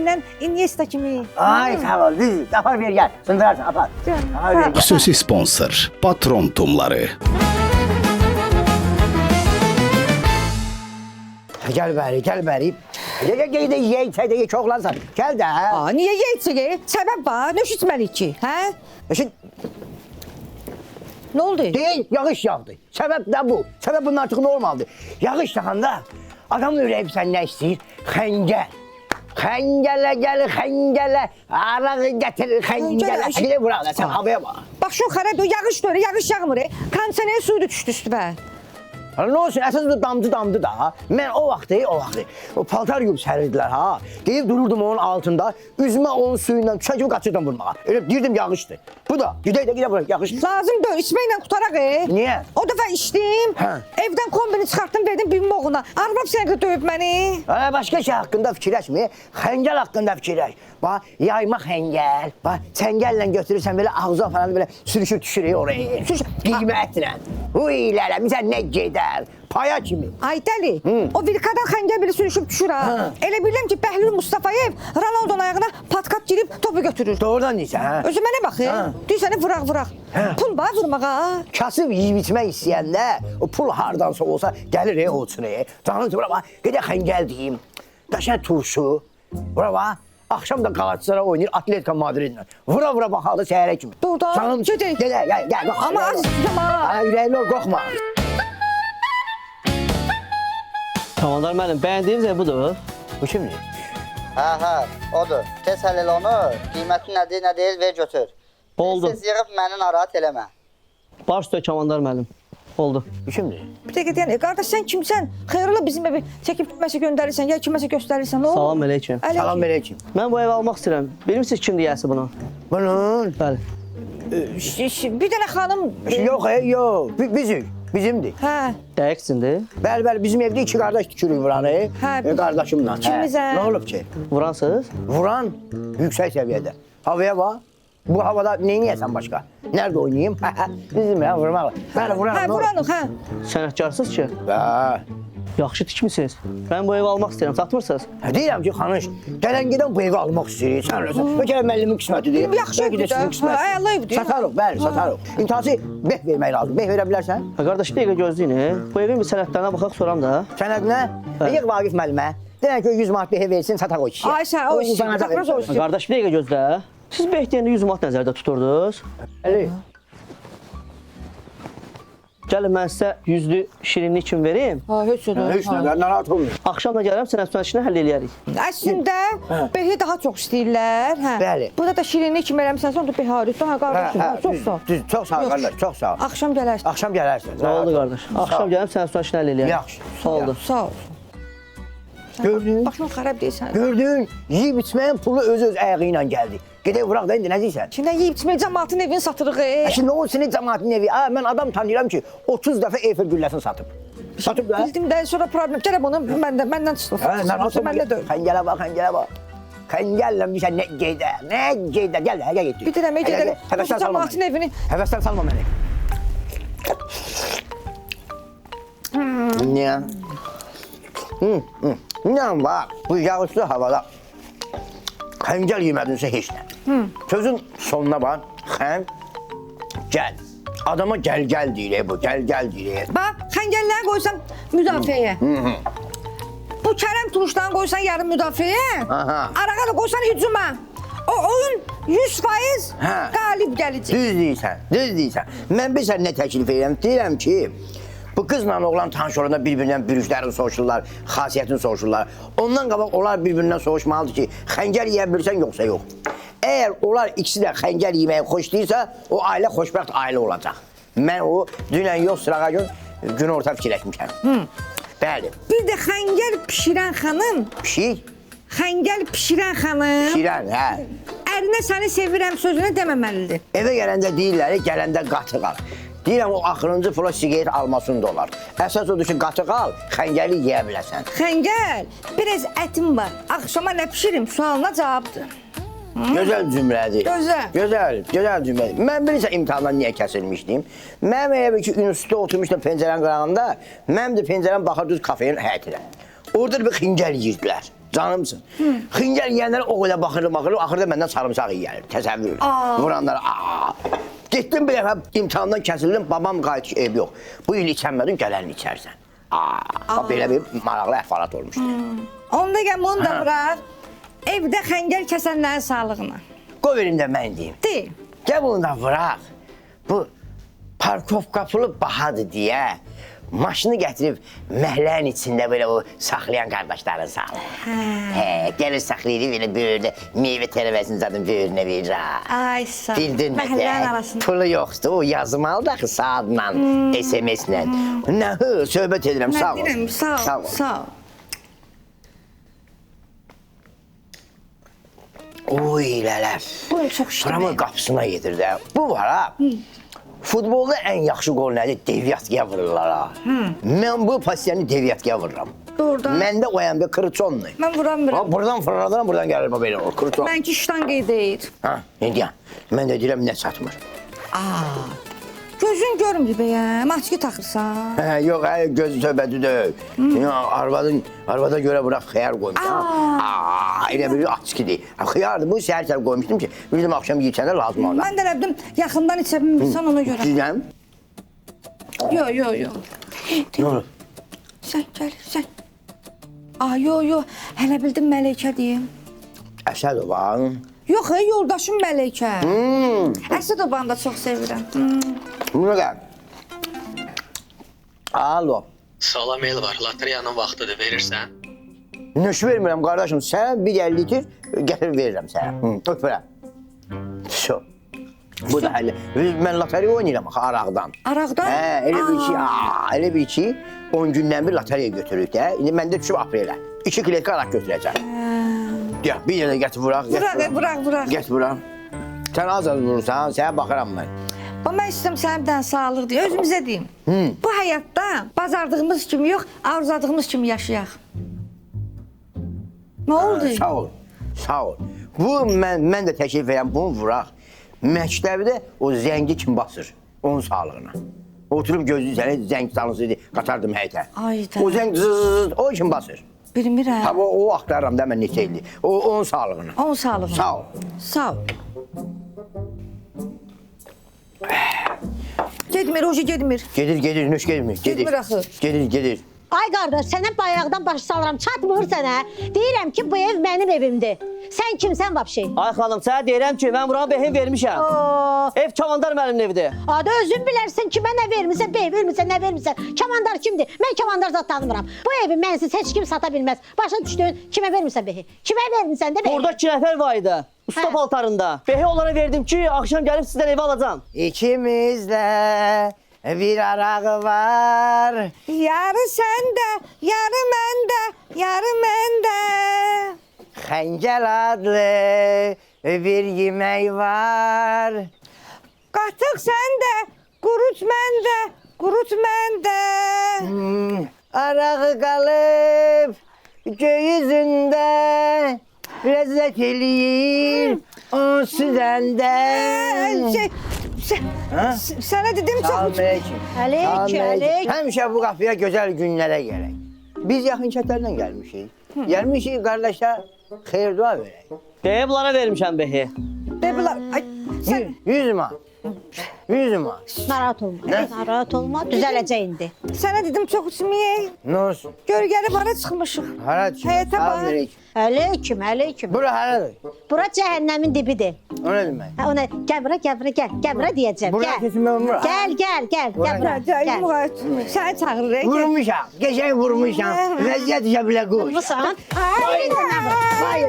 ilə Iniesta kimi. Ay sağ ol, düz. Apar ver gel. Sındırarsın, apar. Apar ver gel. Xüsusi sponsor Patron tumları. Gel bəri, gəl bəri. Gəl də yeyək, çay da yeyək, çoxlansan. Gəl də. Aa, niyə yeyəcək? Səbəb var, nöş içməlik ki, hə? Şimdi Nə oldu? değil, yağış yağdı. Səbəb də bu. Səbəb bunun artıq normaldır. Yağış yağanda adamın ürəyi sən nə istəyir? Xəngəl. Xəngələ gəl, xəngələ. Arağı gətir, xəngələ. Gələ bura, sən havaya bax. Bax şu xarab, yağış döyür, yağış yağmır. Kondisioner suyu da düşdü üstümə. Nə olsun, əsas da damdı da. Mən o vaxtı, o paltar yuyub sərirdilər ha. Deyib dururdum onun altında, üzümə onun suyundan düşən kimi qaçırdım vurmağa. Elə deyirdim yağışdır. Bu da, gedək də gedə bura, yağışdır. Lazım deyil, içməklə qutaraq. Niyə? O dəfə içdim, Hə. evdən kombini çıxartdım, verdim bimin oğluna. Arvab sənə döyüb məni. Başqa şey haqqında fikirləşmə, xəngəl haqqında fikirləş. Bax, yayma xəngəl. Bax, çəngəllə götürürsən belə ağza falan belə sürüşüb düşürük oraya. Qiymətlə. Uy lələ, bizə nə gedər? Paya kimi. Ay dəli, o vilkadan xəngəl belə sürüşüb düşür ha. Elə bilirəm ki, Bəhlül Mustafayev Ronaldonun ayağına patkat girib topu götürür. Doğrudan deyirsən, hə? Özü mənə baxır, deyirsən vıraq. Pul var vurmağa. Kasıb yiyib içmək istəyəndə, o pul hardansa olsa gəlir o üçün. Canım bura bax, gedə xəngəl deyim. Daşən turşu. Bura bax. Axşam da Galatasaray oynayır Atletika Madridlə. Vura baxaldı səhərə kimi. Doğrudan. Canım Gedək. Gəl. Amma az istəyəm ha. Ay ürəyli ol, qorxma. Tamamlar müəllim, bəyəndiyiniz ev budur. Bu kimdir? Hə, odur. Tez həll elə onu, qiyməti nə deyil, ver götür. Oldu. Siz yığıb məni narahat eləmə. Baş üstə Kamandar müəllim. Oldu. Bu kimdir? Bir dəqiqə deyən, qardaş sən kimsən? Xeyrola bizim evi çəkib kiməsə göndərirsən, ya kiməsə göstərirsən, nə olur? Salam əleykum. Salam əleykum. Mən bu evi almaq istəyirəm. Bilmirsiniz kimdir yəsi bunu? Bunun? Bəli. Bir dənə xanım... Yox, bizimdir. Hə, Dəqiqsindir. Bəli, bizim evdə iki qardaş tükürük vuranı. Hə, Qardaşımla. İkimizə. Nə olub ki? Vuransınız? Vuran yüksək səviyyədə. Havaya bax. Bu havada neyniyəsən başqa? Nerede oynayayım? Bizim ya vurmaq. Bəli, vuranım. hə, vuranıq, hə. Sənətkarsınız ki? Hə. Yaxşı tikmisiniz. Mən bu evi almaq istəyirəm. Satmırsınız? Deyirəm ki, xanış, gələn gedən bu evi almaq istəyirik. Sən ölürsən. Bəlkə müəllimin qismətidir. Yaxşı Bəlkə də sizin evdir. qismət. Hə, əla evdir. Satarıq, bəli, satarıq. İntihası beh vermək lazım. Beh verə bilərsən? Ha, qardaş, bir dəqiqə gözləyin. Bu evin bir sənədlərinə baxaq soram da. Sənədinə? Yığ Vaqif müəllimə. Deyən ki, 100 manat behə versin, sataq o kişiyə. Ay sən, o işi, zapraz o Ha, işi. qardaş, bir dəqiqə gözlə. Siz behtiyəndə 100 manat nəzərdə tuturdunuz. Əli. Gəlin mən sizə 100-lü şirinlik kimi verim. Ha, heç Heç nə, narahat olmuyor. Axşam da gəlirəm, sənət işini həll eləyərik. Əslində, behi daha çox istəyirlər, hə. Bəli. Burada da şirinlik kimi eləmişsən, onda behi arıyorsun, hə, qardaşım, çox sağ ol. Düz, çox sağ ol, qardaş, çox sağ ol. Axşam gələrsən. Axşam gələrsən. Nə oldu qardaş? Axşam gəlib sənət işini həll eləyərik. Yaxşı. Oldu. Sağ ol. Gördün? Başın xarab deyilsən. Gördün? Yeyib içməyin pulu öz ayağı ilə gəldi. Gedək vuraq da indi nə deyirsən? Şimdi yeyib içmək cəmaatın evini satırıq. Şimdi o senin cəmaatın evi. Mən adam tanıyıram ki, 30 dəfə Eyfel gülləsini satıb. Satıb da. Bildim də sonra problem. Gələ bunu məndən çıxdı. Məndə deyil. Xəngələ bax, xəngələ bax. Xəngəllə bir şey nə gedər, Gəl də, gəl getdik. Bir dənə gedək. Həvəsdən salma Cəmaatın məni. evini. Həvəsdən salma məni. Niyə? Nə var? Bu yağışlı havada xəngəl yemədinsə heç nə. Sözün sonuna bax, gəl. Adama gəl deyir bu, gəl deyir. Bax, xəngəlləri qoysan müdafiəyə. Bu kərəm turuşdan qoysan yarım müdafiəyə. Arağa da qoysan hücuma. O oyun 100% qalib gələcək. Düz deyirsən. Mən bilirsən nə təklif edirəm? Deyirəm ki, bu qızla oğlan tanış olanda bir-birindən bürüşlərini soruşurlar, xasiyyətini soruşurlar. Ondan qabaq onlar bir-birindən soruşmalıdır ki, xəngəl yeyə bilirsən yoxsa yox. Əgər onlar ikisi də xəngəl yeməyi xoşlayırsa, o ailə xoşbəxt ailə olacaq. Mən o dünən yox sırağa gün orta fikirləşmişəm. Bəli. Bir də xəngəl pişirən xanım. Pişik? Xəngəl pişirən xanım. Pişirən, hə. Ərinə səni sevirəm sözünü deməməlidir. Evə gələndə deyirlər, gələndə qatıq al. Deyirəm, o axırıncı pula siqaret almasın da olar. Əsas odur ki, qatıq al, xəngəli yeyə biləsən. Xəngəl, biraz ətim var. Axşama nə pişirim sualına cavabdır. Gözəl cümlədir. Gözəl cümlədir. Mən bilirsən imtahandan niyə kəsilmişdim. Mənim elə ki, institutda oturmuşdum pəncərənin qırağında, mənim də pəncərəm baxır düz kafenin həyətinə. Orada bir xəngəl yiyirdilər. Canımsın. Xingəl yeyənlər o qədər baxırım, axırda məndən sarımsaq yeyər. Təsəvvür. Vuranlar. Getdim bir dəfə imtahandan kəsildim, babam qayıt ki, ev yox. Bu il içənmədin, gələn içərsən. Belə bir maraqlı əhvalat olmuşdu. Onda gəl bunu da bırak. Evdə xəngəl kəsənlərin sağlığına. Qoy verin də mən deyim. Deyil. Gəl bunu da bırak. Bu parkovka pulu bahadır deyə maşını gətirib məhlənin içində belə o saxlayan qardaşların sağlıq. Gəlir saxlayır, belə böyürdə meyvə tərəvəsini zaten böyürünə verir. Ay sağ ol. Bildin mi? Məhəllənin arasında. Pulu yoxdur, o yazmalı da axı saatla, SMS-lə. Nə, söhbət edirəm, sağ ol. Mən deyirəm, sağ ol, sağ ol. Oy, lələf. Bu çox işləməyəm. Buramın qapısına gedir də. Bu var ha. Futbolda ən yaxşı qol nədir? Deviatkaya vururlar ha. Mən bu pasiyanı deviatkaya vururam. Doğrudan. Məndə o yəndə kırıçonlu. Mən vuramıram. Buradan fırladıram, buradan gəlir belə olur, kırıçon. Mənki ştanqeyi deyil. Ha, ne deyəm? Mən də deyirəm, nə çatmır. Gözün görmür bəyə, maski taxırsan. Yox, göz söhbəti deyil. Arvada görə bura xiyar qoymuşam. Elə bir açıqı deyil. Xiyardır, bu səhər qoymuşdum ki, bizim axşam yiyəcəndə lazım olur. Mən də elə bildim, yaxından içə bilmirsən ona görə. Deyirəm. Yox. Nə olur? Sən gəl, sən. Yox, hələ bildim Məleykə deyim. Əsədova. Yox, yoldaşım Məleykə. Əsədovanı da çox sevirəm. Buna gəl. Alo. Salam Elvar, lotereyanın vaxtıdır, verirsən? Nöş vermirəm qardaşım, sən bir 50 litir gətir verirəm sənə. Öpürəm. Şo. Bu da hələ. Mən lotereya oynayıram axı araqdan. Araqdan? Elə bir ki, 10 gündən bir lotereya götürürük də. İndi məndə düşüb aprelə. 2 kiletka araq götürəcəm. Ya, bir yerə gətir vuraq. Vuraq. Get vuraq. Sən az vurursan, sənə baxıram mən. Mən istəyirəm sənə bir dənə sağlıq deyə, özümüzə deyim. Bu həyatda bazardığımız kimi yox, arzladığımız kimi yaşayaq. Nə oldu? Sağ ol. Bu, mən də təklif edirəm, bunu vuraq. Məktəbdə o zəngi kim basır? Onun sağlığına. Oturub gözlü səni zəng sanısı qatardım həyətə. Ayda. O zəng zzzz, o kim basır? Bilmirəm. Tabi o axtarıram da mən neçə ildir. Onun sağlığına. Onun sağlığına. Sağ ol. Sağ ol. Gedmir, hoca gedmir. Gedir, nöş gedmir. Gedmir axı. Gedir. Ay qardaş, sənə bayaqdan baş salıram, çatmır sənə. Deyirəm ki, bu ev mənim evimdir. Sən kimsən vəbşi? Ay xanım, sənə deyirəm ki, mən buranı behin vermişəm. Ev Kamandar müəllimin evidir. Adı özün bilərsən kimə nə vermirsən, bey vermirsən, nə vermirsən. Kamandar kimdir? Mən Kamandar zat tanımıram. Bu evi mənsiz heç kim sata bilməz. Başa düşdün, kimə vermirsən behi? Kimə vermirsən də behi? Burada 2 nəfər var idi. Usta paltarında. Behi onlara verdim ki, akşam gəlib sizdən evi alacağım. İkimizdə bir arağı var. Yarı səndə, yarı məndə, yarı məndə. Xəncəl adlı bir yemək var. Qatıq səndə, qurut məndə, qurut məndə. Arağı qalıb göyüzündə, ləzzət eləyir o süzəndə. Sənə dedim çox... Əleyk. Həmişə bu qapıya gözəl günlərə gələk. Biz yaxın şəhərlərdən gəlmişik. Gəlmişik qardaşlar, xeyir dua verək. Behi bunlara vermişəm behi. Bebilar, sən... 100 man. 100 man. Narahat olma, düzələcək indi. Sənə dedim çox içməyək. Nə olsun? Gör gəlib hara çıxmışıq. Hara çıxır? Həyətə bax. Əleykum. Bura haradır? Bura cəhənnəmin dibidir. O nə demək? Ona gəl bura deyəcəm. Bura keçmə bura. Gəl bura. Səni çağırırıq. Vurmuşam, geçen vurmuşam. Vəziyyət işə bilə quş. Vurmusan? Vay,